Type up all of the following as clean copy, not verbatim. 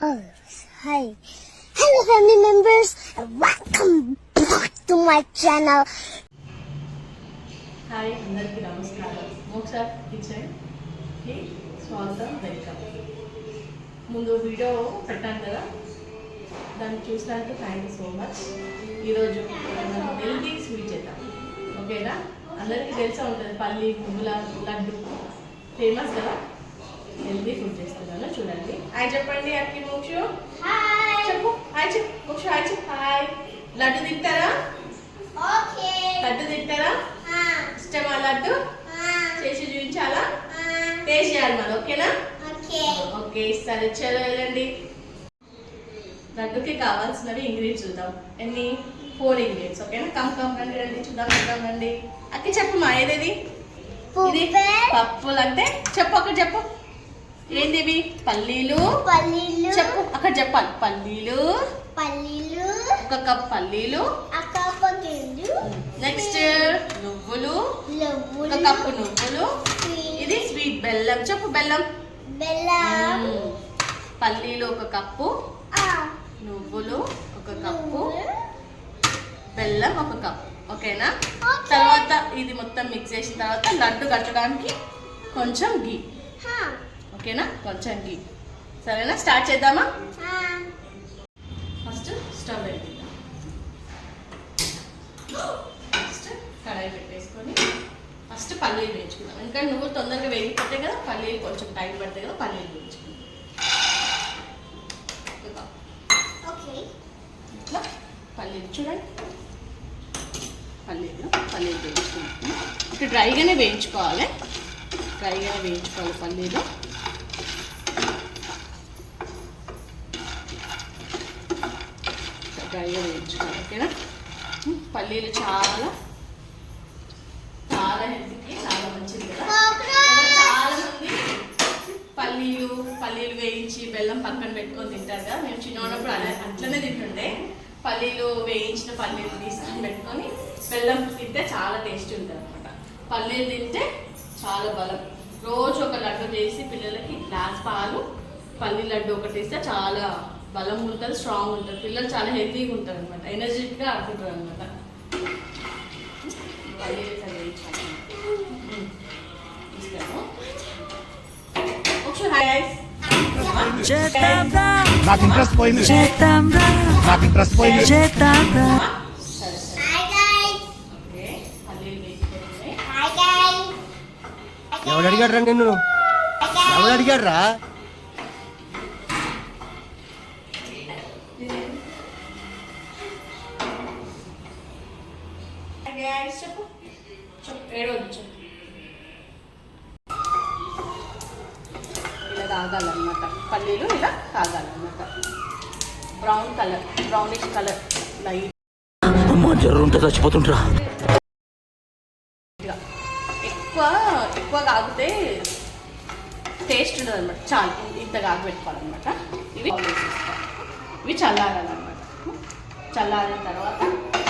Oh, hi. Hello family members and welcome back to my channel. Hi అందరికీ నమస్కారం. మోక్ష కిచెన్కి స్వాగతం, వెల్కమ్. ముందు వీడియో పెట్టాను కదా, దాన్ని చూసినందుకు థ్యాంక్ యూ సో మచ్. ఈరోజు మనం హెల్దీ స్వీట్ చేద్దాం, ఓకేనా? అందరికీ తెలిసే ఉంటుంది, పల్లి పువ్వుల లడ్డు ఫేమస్ కదా. హెల్దీ ఫుడ్ చేస్తున్నాను, చూడండి. హాయ్ చెప్పండి అక్కి. మోక్ష చెప్పు హాయ్ చెప్పు. మోక్ష హాయ్ చెప్పు. హాయ్. లడ్డు తింటారా? లడ్డు తింటారా? ఇష్టమా లడ్డు? చేసి చూపించాలా? టేస్ట్ చేయాలి మరి, ఓకేనా? ఓకే సరే, చలో వెళ్ళండి. లడ్డుకి కావాల్సినవి ఇంగ్రీడియంట్స్ చూద్దాం. ఎన్ని? 4 ఇంగ్రీడియంట్స్, ఓకేనా? కమ్ రండి రండి చూద్దాం రండి. అక్కి చెప్పు మా, ఏదేది? ఇది పప్పులు అంటే చెప్పు, అక్కడ చెప్పు. ఏంది ఇవి? పల్లీలు. చెప్పు, అక్కడ చెప్పాలి. పల్లీలు. ఒక కప్ పల్లీలు. నెక్స్ట్ నువ్వులు. ఒక కప్పు నువ్వులు. ఇది స్వీట్ బెల్లం. చెప్పు బెల్లం. పల్లీలు ఒక కప్పు, నువ్వులు ఒక కప్పు, బెల్లం ఒక కప్పు, ఓకేనా? తర్వాత ఇది మొత్తం మిక్స్ చేసిన తర్వాత లడ్డు కట్టడానికి కొంచెం గీ, ఓకేనా? కొంచెం గీ, సరేనా? స్టార్ట్ చేద్దామా? ఫస్ట్ స్టవ్ పెట్టిద్దాం. ఫస్ట్ కడాయి పెట్టేసుకొని ఫస్ట్ పల్లీలు వేయించుకుందాం. ఎందుకంటే నువ్వు తొందరగా వేగిపోతాయి కదా, పల్లీలు కొంచెం టైం పడతాయి కదా, పల్లీలు వేయించుకుందాం. ఇట్లా పల్లీలు చూడండి, పల్లీలు వేయించుకుంటాం. ఇట్లా డ్రైగానే వేయించుకోవాలి పల్లీలు. డ్రైగా వేయించుకోవాలి, ఓకేనా? పల్లీలు చాలా చాలా హెల్త్కి చాలా మంచిది కదా. చాలా మంది పల్లీలు వేయించి బెల్లం పక్కన పెట్టుకొని తింటారు కదా. మేము చిన్నప్పుడు అట్లనే తింటుండే. పల్లీలు వేయించిన పల్లీలు తీసుకొని పెట్టుకొని బెల్లం తింటే చాలా టేస్టీ ఉంటుంది అనమాట. పల్లీలు తింటే చాలా బలం. రోజు ఒక లడ్డు చేసి పిల్లలకి గ్లాస్ పాలు పల్లీ లడ్డు ఒకటి ఇస్తే చాలా బలం ఉంటుంది, స్ట్రాంగ్ ఉంటుంది. పిల్లలు చాలా హెల్తీగా ఉంటారు అనమాట, ఎనర్జెటిక్గా ఆడుకుంటారు అనమాట. నాకు ఇంట్రెస్ట్ పోయింది. ఎవడు అడిగాడ్రా నిన్ను? ఎవడు అడిగాడ్రా? ఇలా కాగాలన్నమాట, పల్లీలు ఇలా కాగాలన్నమాట. Brownish colour light. జ్వరం ఉంటే చచ్చిపోతుంటా. ఎక్కువ కాగితే టేస్ట్ ఉండదు అనమాట. చాలు, ఇంత కాగబెట్టుకోవాలన్నమాట. ఇవి చల్లారాలన్నమాట. చల్లారిన తర్వాత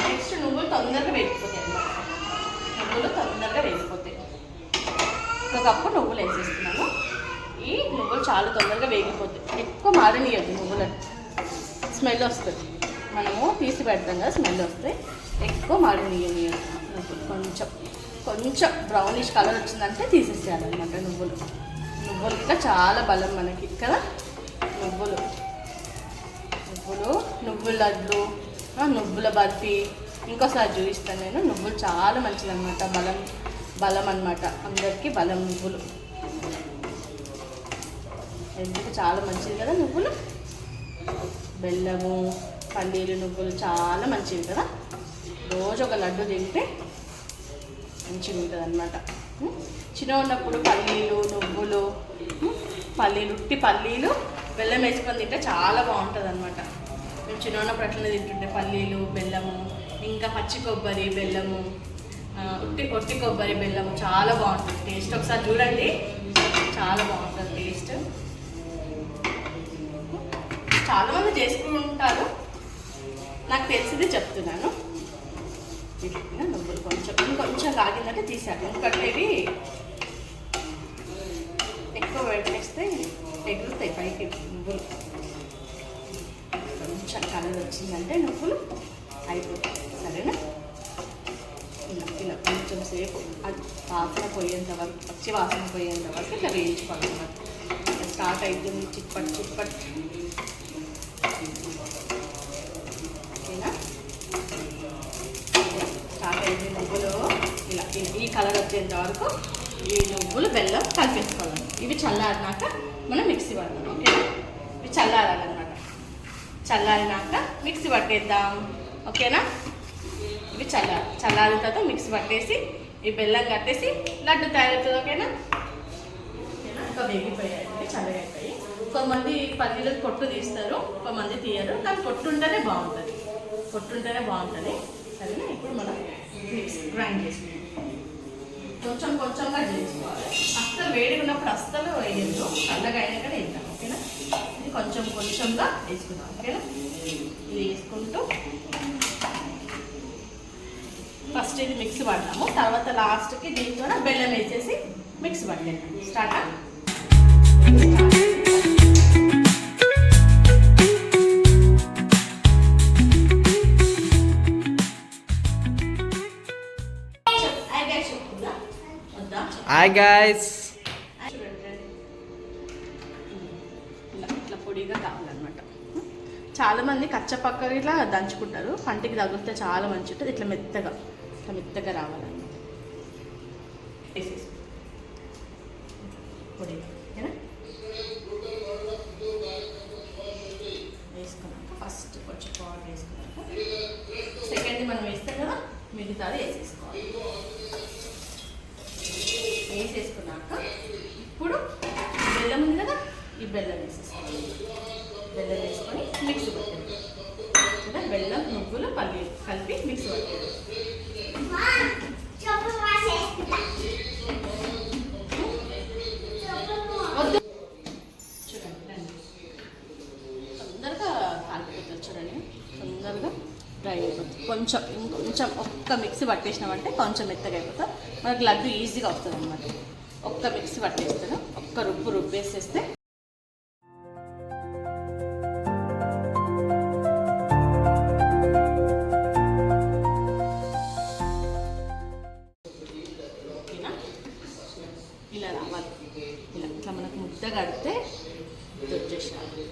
నెక్స్ట్ నువ్వులు తొందరగా వేగిపోతాయి అన్నమాట. ఒక కప్పు నువ్వులు వేసేస్తున్నాను. ఈ నువ్వులు చాలా తొందరగా వేగిపోతాయి. ఎక్కువ మారనియద్దు, నువ్వులని స్మెల్ వస్తుంది. మనము తీసి పెడతాం కదా, స్మెల్ వస్తాయి. ఎక్కువ మారనియద్దు. కొంచెం బ్రౌనిష్ కలర్ వచ్చిందంటే తీసేసేయాలన్నమాట. నువ్వులు ఇంకా చాలా బలం మనకి కదా. నువ్వుల లడ్లు, నువ్వుల బర్ఫీ ఇంకోసారి చూపిస్తాను నేను. నువ్వులు చాలా మంచిది అనమాట, బలం అనమాట. అందరికీ బలం నువ్వులు, హెల్త్కి చాలా మంచిది కదా నువ్వులు. బెల్లము, పల్లీలు, నువ్వులు చాలా మంచిది కదా. రోజు ఒక లడ్డు తింటే మంచిగా ఉంటుంది అనమాట. చిన్న ఉన్నప్పుడు పల్లీలు, నువ్వులు, ఉట్టి పల్లీలు బెల్లం వేసుకొని తింటే చాలా బాగుంటుంది అనమాట. మేము చిన్న ఉన్నప్పుడు అట్లనే తింటుంటే పల్లీలు, బెల్లము, ఇంకా పచ్చి కొబ్బరి, బెల్లము, ఒట్టి కొబ్బరి, బెల్లము చాలా బాగుంటుంది టేస్ట్. ఒకసారి చూడండి, చాలా బాగుంటుంది టేస్ట్. చాలామంది చేసుకుంటారు, నాకు తెలిసింది చెప్తున్నాను. నువ్వులు ఇంకొంచెం కాగిందంటే తీసాను, ఎందుకంటే ఇవి ఎక్కువ పెట్టేస్తే ఎగురుతాయి పైకి నువ్వులు. వచ్చిందంటే నువ్వులు అయిపోతాయి. సరేనా? ఇలా ఇలా కొంచెం సేపు వాసన పోయేంత వరకు, పచ్చి వాసన పోయేంత వరకు ఇట్లా వేయించుకోవాలన్నమాట. స్టార్ట్ అవుతుంది చిప్పట్ చిప్పట్. ఓకేనా? స్టార్ట్ అయింది నువ్వులు ఇలా ఈ కలర్ వచ్చేంత వరకు ఈ నువ్వులు బెల్లం కలిపేసుకోవాలి. ఇవి చల్లారినాక మనం మిక్సీ పడదాం. ఓకేనా? ఇవి చల్లారాలన్నమాట. చల్లారినాక మిక్సీ పట్టేద్దాం. ఓకేనా? ఇవి చల్లారిన తర్వాత మిక్సీ పట్టేసి ఈ బెల్లం కట్టేసి లడ్డు తయారవుతుంది. ఓకేనా? ఓకేనా? ఇంకా వేగిపోయాయండి, చల్లగా అయిపోయి. కొంతమంది పల్లీలకు పొట్టు తీస్తారు, కొంతమంది తీయరు. కానీ పొట్టు ఉంటేనే బాగుంటుంది, సరేనా? ఇప్పుడు మనం గ్రైండ్ చేసుకుంటాం. కొంచెం కొంచెంగా చేసుకోవాలి. అస్సలు వేడిగా ఉన్నప్పుడు అస్సలు వేయద్దు, చల్లగా అయినాకనే వేద్దాం. ఓకేనా? ఇది కొంచెం కొంచెంగా వేసుకుందాం. ఓకేనా? ఇది వేసుకుంటూ ఫస్ట్ ఇది మిక్సీ పడతాము, తర్వాత లాస్ట్కి దీంతో బెల్లం వేసేసి మిక్సీ పట్టేద్దాం. స్టార్ట్. Hi guys. ఇట్లా పొడిగా కావాలన్నమాట. చాలామంది కచ్చపక్క ఇట్లా దంచుకుంటారు, పంటికి తగిలితే చాలా మంచి ఉంటుంది. ఇట్లా మెత్తగా రావాలన్నమాట. వేసేసి పొడిగా వేసుకున్నాక ఫస్ట్ కొంచెం పౌడర్ వేసుకున్నాక సెకండ్ మనం వేస్తాం కదా, మిగతాది వేసేసుకోవాలి. వేసేసుకున్నాక ఇప్పుడు బెల్లం ఉంది కదా, ఈ బెల్లం వేసేసుకోవాలి. బెల్లం వేసుకొని మిక్సీ పట్టేది కదా, బెల్లం నువ్వులు పల్లీలు కలిపి మిక్సీ పట్టేది. చూడండి, తొందరగా కాలిపోతుంది. చూడండి, తొందరగా డ్రై అయిపోతుంది. ఇంకొంచెం ఒక్క మిక్సీ పట్టేసినామంటే కొంచెం మెత్తగా అయిపోతుంది. మనకు లడ్డు ఈజీగా వస్తుంది అన్నమాట. ఒక్క మిక్సీ పట్టేస్తాను, ఒక్క రుబ్బేసేస్తే ఇలా రావాలి. ఇట్లా మనకు ముద్ద కడితే వచ్చేసాను.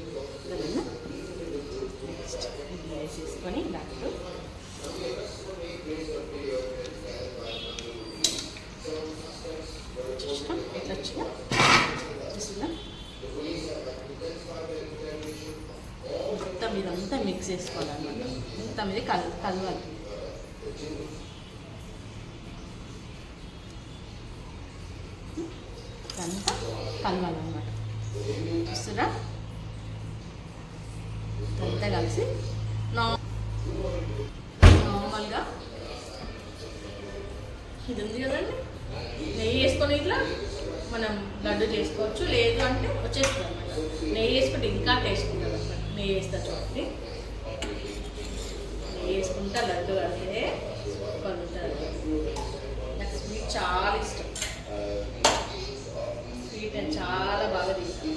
నెక్స్ట్ ఇట్లా వేసేసుకొని లడ్డు ఎట్లా వచ్చినా చూసిందా, మొత్తం ఇదంతా మిక్స్ చేసుకోవాలన్నమాట. మొత్తం ఇది కలవాలి. ఇదంతా కలవాలన్నమాట. చూస్తున్నా, అంతా కలిసి నార్మల్గా ఇది ఉంది కదండి, నెయ్యి వేసుకొని ఇట్లా మనం లడ్డు చేసుకోవచ్చు. లేదు అంటే వచ్చేస్తుంది అనమాట. నెయ్యి వేసుకుంటే ఇంకా టేస్ట్ ఉంటుంది అనమాట. నెయ్యి వేస్తా చూడండి, నెయ్యి వేసుకుంటా లడ్డు కడితే సూపర్ ఉంటుంది. నాకు స్వీట్ చాలా ఇష్టం, స్వీట్ అని చాలా బాగా తింటాను.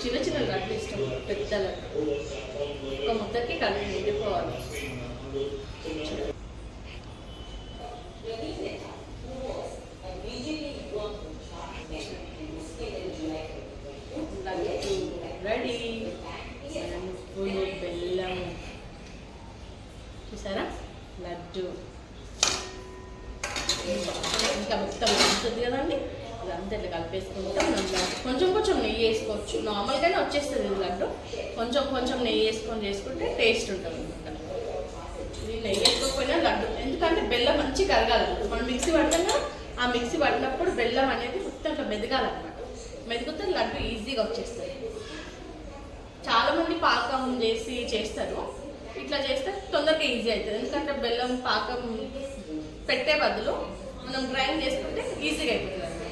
చిన్న చిన్న లడ్డు ఇష్టం, పెద్ద లడ్డు ఒక ముద్దకి కలిపి నిండిపోవాలి. రెడీ. నువ్వులు బెల్లం చూసారా, లడ్డు ఇంకా మొత్తం ఉంటుంది కదండి. ఇదంతా ఇట్లా కలిపేసుకుంటాం. కొంచెం కొంచెం నెయ్యి వేసుకోవచ్చు, నార్మల్గానే వచ్చేస్తుంది ఇది లడ్డు. కొంచెం కొంచెం నెయ్యి వేసుకొని చేసుకుంటే టేస్ట్ ఉంటుంది అనమాట. ఇది నెయ్యి వేసుకోకపోయినా లడ్డు, ఎందుకంటే బెల్లం మంచి కరగాలన్నమాట. మనం మిక్సీ పడతాం కదా, ఆ మిక్సీ పడినప్పుడు బెల్లం అనేది మొత్తం ఇట్లా మెదగాలన్నమాట. మెదిగితే లడ్డు ఈజీగా వచ్చేస్తుంది. చాలామంది పాకం చేస్తారు, ఇట్లా చేస్తే తొందరగా ఈజీ అవుతుంది. ఎందుకంటే బెల్లం పాకం పెట్టే బదులు మనం గ్రైండ్ చేసుకుంటే ఈజీగా అయిపోతుంది అనమాట.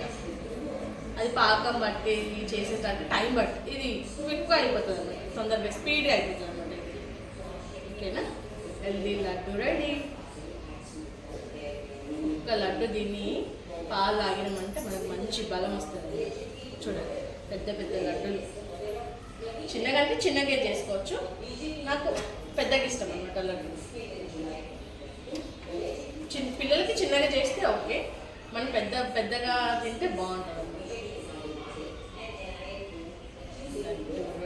అది పాకం బట్టి చేసేటట్టు టైం బట్టి ఇది క్విక్గా అయిపోతుంది అనమాట, తొందరగా స్పీడ్గా అయిపోతుంది అనమాట. ఓకేనా? Healthy laddu ready. ఒక లడ్డు దీన్ని పాలు తాగినామంటే మనకు మంచి బలం వస్తుంది. చూడండి, పెద్ద పెద్ద లడ్డులు, చిన్నగా అంటే చిన్నగా చేసుకోవచ్చు, నాకు పెద్దగా ఇష్టం అన్నమాట లడ్డు. పిల్లలకి చిన్నగా చేస్తే ఓకే, మనం పెద్దగా తింటే బాగుంటుంది అన్నమాట.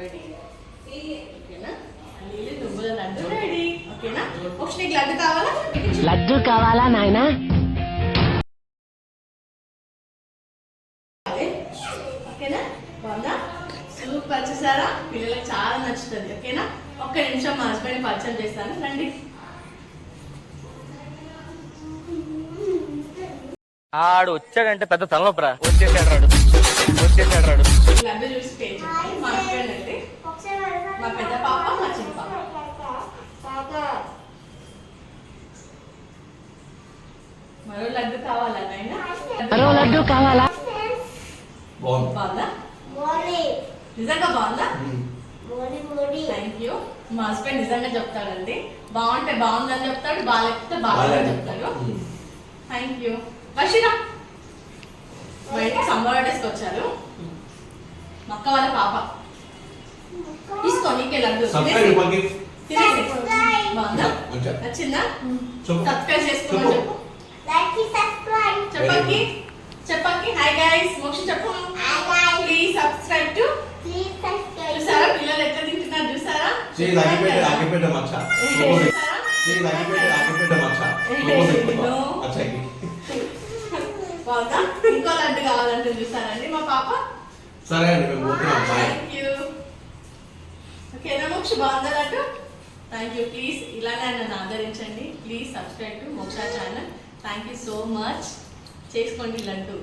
రెడీ ఓకేనా? నువ్వుల లడ్డు రెడీ ఓకేనా? ఒక నీకు లడ్డు కావాలా? లడ్డు కావాలా నాయనా? ఓకేనా? బాగుందా? సూపర్. చూసారా, పిల్లలకు చాలా నచ్చుతుంది. ఓకేనా? ఒక్క నిమిషం మా హస్బెండ్ పరిచయం చేస్తాను, రండి. ఆడు వచ్చాడంటే పెద్ద తలనొప్పరా. వచ్చేసాడు రాడు. లడ్డు చూసి పేరు చెప్పండి. మా హస్బెండ్ అండి, మా పెద్ద పాప, మా చిన్న పాప. మరో లడ్డు కావాలా నాయనా? మరో లడ్డు కావాలా? బాగుందా? నిజంగా బాగుందా? Thank you. మా హస్బెండ్ నిజంగా చెప్తాడండి, బాగుంటే బాగుందని చెప్తాడు, బాగాలేకపోతే బాగాలేదని చెప్తాడు. Thank you. వర్షిరా, బయటికి సమ్మర్ హాలిడేస్కి వచ్చారు. మా అక్క వాళ్ళ పాప తీసుకో, నీకే లడ్డు. తినేసి. బాగుందా? నచ్చిందా? సబ్స్క్రైబ్ చేసుకోమని చెప్పు. చెప్పకి హాయ్ గైస్. మోక్షి చెప్పు. Please subscribe to. చూసారా పిల్లలు ఎట్లా తింటున్నారు? చూసారా? బాగుందా? ఇంకో లడ్డు కావాలంటే చూసారండి మా పాప. సరే అండి, మేము పోతున్నాం. బాయ్. Thank you. ఓకేనా మోక్ష, బాగుందా లడ్డు? Thank you. ప్లీజ్ ఇలానే నన్ను ఆదరించండి. ప్లీజ్ సబ్స్క్రైబ్ టు మోక్ష channel. Thank you so much. చేసుకోండి లడ్డు.